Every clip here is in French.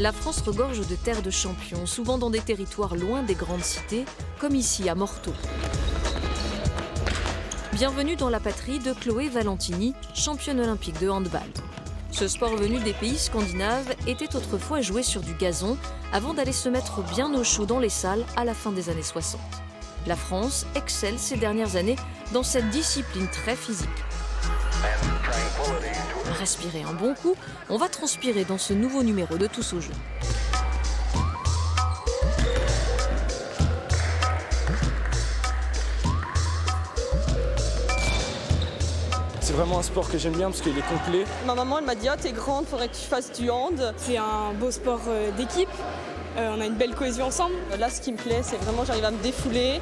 La France regorge de terres de champions, souvent dans des territoires loin des grandes cités, comme ici à Morteau. Bienvenue dans la patrie de Chloé Valentini, championne olympique de handball. Ce sport venu des pays scandinaves était autrefois joué sur du gazon avant d'aller se mettre bien au chaud dans les salles à la fin des années 60. La France excelle ces dernières années dans cette discipline très physique. Respirez un bon coup, on va transpirer dans ce nouveau numéro de Tous au jeu. C'est vraiment un sport que j'aime bien parce qu'il est complet. Ma maman elle m'a dit t'es grande, faudrait que tu fasses du hand. C'est un beau sport d'équipe, on a une belle cohésion ensemble. Là ce qui me plaît c'est vraiment j'arrive à me défouler.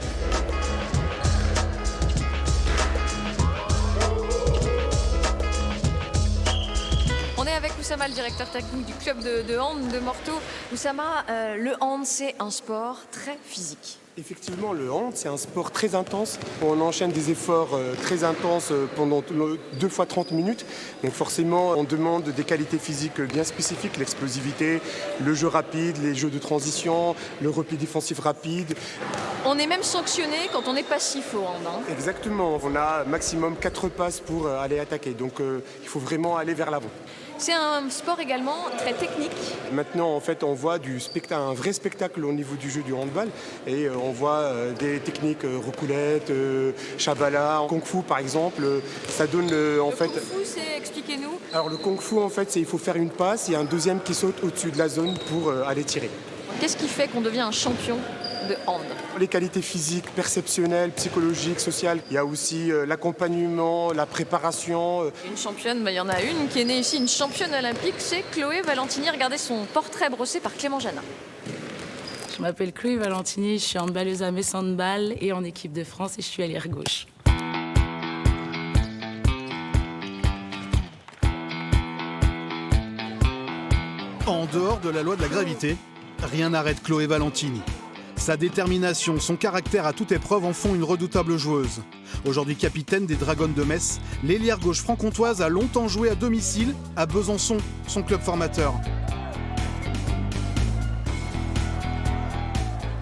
On est avec Oussama, le directeur technique du club de hand de Morteau. Oussama, le hand c'est un sport très physique. Effectivement, le hand, c'est un sport très intense. On enchaîne des efforts très intenses pendant 2 fois 30 minutes. Donc forcément, on demande des qualités physiques bien spécifiques, l'explosivité, le jeu rapide, les jeux de transition, le repli défensif rapide. On est même sanctionné quand on est passif au hand. Exactement, on a maximum 4 passes pour aller attaquer. Donc il faut vraiment aller vers l'avant. C'est un sport également très technique. Maintenant, en fait, on voit un vrai spectacle au niveau du jeu du handball. Et on voit des techniques roucoulette, chabala, kung-fu par exemple. Ça donne en fait. Le kung-fu, c'est expliquez-nous. Alors le kung-fu, en fait, il faut faire une passe et un deuxième qui saute au-dessus de la zone pour aller tirer. Qu'est-ce qui fait qu'on devient un champion de hand? Les qualités physiques, perceptionnelles, psychologiques, sociales. Il y a aussi l'accompagnement, la préparation. Une championne, il y en a une qui est née ici, une championne olympique, c'est Chloé Valentini. Regardez son portrait brossé par Clément Janin. Je m'appelle Chloé Valentini, je suis handballeuse à Metz Handball et en équipe de France et je suis ailière gauche. En dehors de la loi de la gravité, rien n'arrête Chloé Valentini. Sa détermination, son caractère à toute épreuve en font une redoutable joueuse. Aujourd'hui capitaine des Dragons de Metz, l'ailière gauche franc-comtoise a longtemps joué à domicile à Besançon, son club formateur.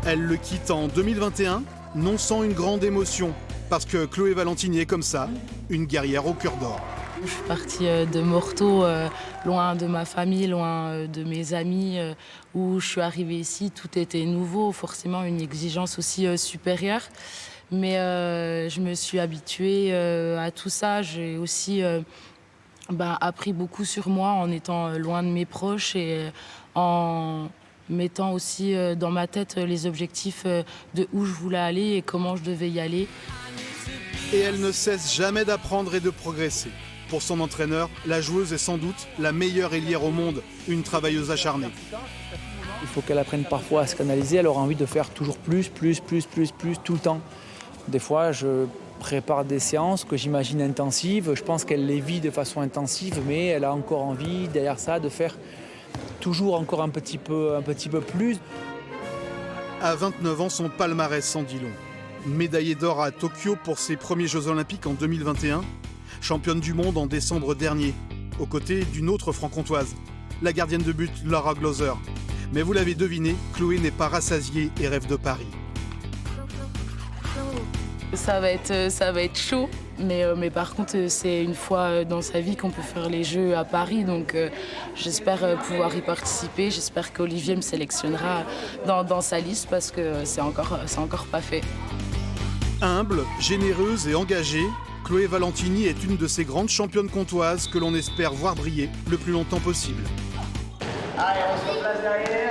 Elle le quitte en 2021, non sans une grande émotion, parce que Chloé Valentini est comme ça, une guerrière au cœur d'or. Je suis partie de Morteau, loin de ma famille, loin de mes amis. Où je suis arrivée ici, tout était nouveau, forcément une exigence aussi supérieure. Mais je me suis habituée à tout ça. J'ai aussi appris beaucoup sur moi en étant loin de mes proches et en mettant aussi dans ma tête les objectifs de où je voulais aller et comment je devais y aller. Et elle ne cesse jamais d'apprendre et de progresser. Pour son entraîneur, la joueuse est sans doute la meilleure ailière au monde, une travailleuse acharnée. Il faut qu'elle apprenne parfois à se canaliser, elle aura envie de faire toujours plus, tout le temps. Des fois, je prépare des séances que j'imagine intensives, je pense qu'elle les vit de façon intensive, mais elle a encore envie, derrière ça, de faire toujours encore un petit peu plus. À 29 ans, son palmarès s'en dit long. Médaillée d'or à Tokyo pour ses premiers Jeux Olympiques en 2021, championne du monde en décembre dernier, aux côtés d'une autre franc-comtoise, la gardienne de but Laura Glauser. Mais vous l'avez deviné, Chloé n'est pas rassasiée et rêve de Paris. Ça va être chaud, mais par contre, c'est une fois dans sa vie qu'on peut faire les Jeux à Paris. Donc j'espère pouvoir y participer. J'espère qu'Olivier me sélectionnera dans sa liste parce que c'est encore pas fait. Humble, généreuse et engagée, Chloé Valentini est une de ces grandes championnes comtoises que l'on espère voir briller le plus longtemps possible. Allez, on se replace derrière.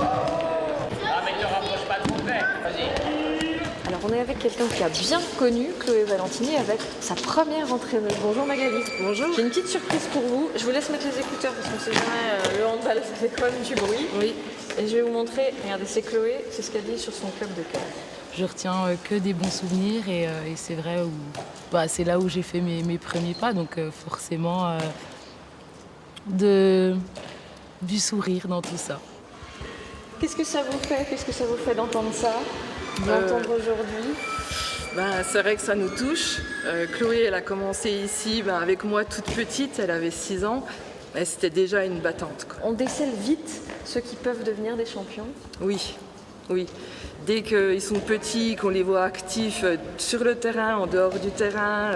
Ah, mais ne te rapproche pas de mon père, vas-y. Alors on est avec quelqu'un qui a bien connu Chloé Valentini avec sa première entraîneuse. Bonjour Magali. Bonjour. J'ai une petite surprise pour vous. Je vous laisse mettre les écouteurs parce qu'on sait jamais, le handball ça fait quand même du bruit. Oui. Et je vais vous montrer, regardez, c'est Chloé, c'est ce qu'elle dit sur son club de cœur. Je retiens que des bons souvenirs et c'est vrai c'est là où j'ai fait mes premiers pas, donc forcément du sourire dans tout ça. Qu'est-ce que ça vous fait d'entendre ça, d'entendre aujourd'hui? C'est vrai que ça nous touche. Chloé, elle a commencé ici avec moi toute petite, elle avait 6 ans. c'était déjà une battante, quoi. On décèle vite ceux qui peuvent devenir des champions. Oui, oui. Dès qu'ils sont petits, qu'on les voit actifs sur le terrain, en dehors du terrain,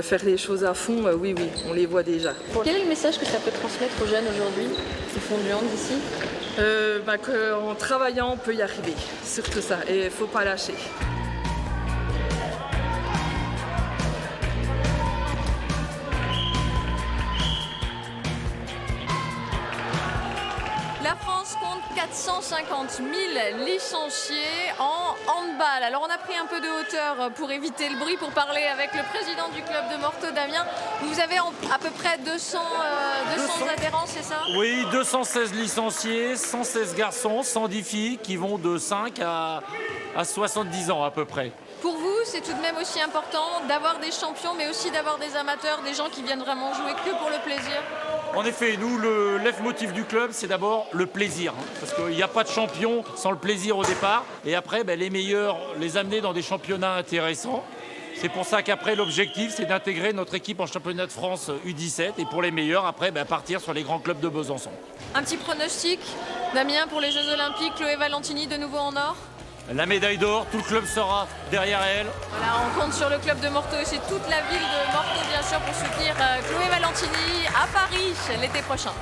faire les choses à fond, oui, on les voit déjà. Quel est le message que ça peut transmettre aux jeunes aujourd'hui qui font du hand ici? Qu'en travaillant, on peut y arriver, surtout ça, et il ne faut pas lâcher. La France compte 450 000 licenciés en handball. Alors on a pris un peu de hauteur pour éviter le bruit, pour parler avec le président du club de Morteau, Damien. Vous avez à peu près 200 adhérents, c'est ça? Oui, 216 licenciés, 116 garçons, 110 filles qui vont de 5 à 70 ans à peu près. Pour vous, c'est tout de même aussi important d'avoir des champions, mais aussi d'avoir des amateurs, des gens qui viennent vraiment jouer que pour le plaisir? En effet, nous, le leitmotiv du club, c'est d'abord le plaisir. Parce qu'il n'y a pas de champion sans le plaisir au départ. Et après, les meilleurs, les amener dans des championnats intéressants. C'est pour ça qu'après, l'objectif, c'est d'intégrer notre équipe en championnat de France U17. Et pour les meilleurs, après, partir sur les grands clubs de Besançon. Un petit pronostic, Damien, pour les Jeux Olympiques, Chloé Valentini de nouveau en or? La médaille d'or, tout le club sera derrière elle. Voilà, on compte sur le club de Morteau et c'est toute la ville de Morteau, bien sûr, pour soutenir Chloé Valentini à Paris l'été prochain.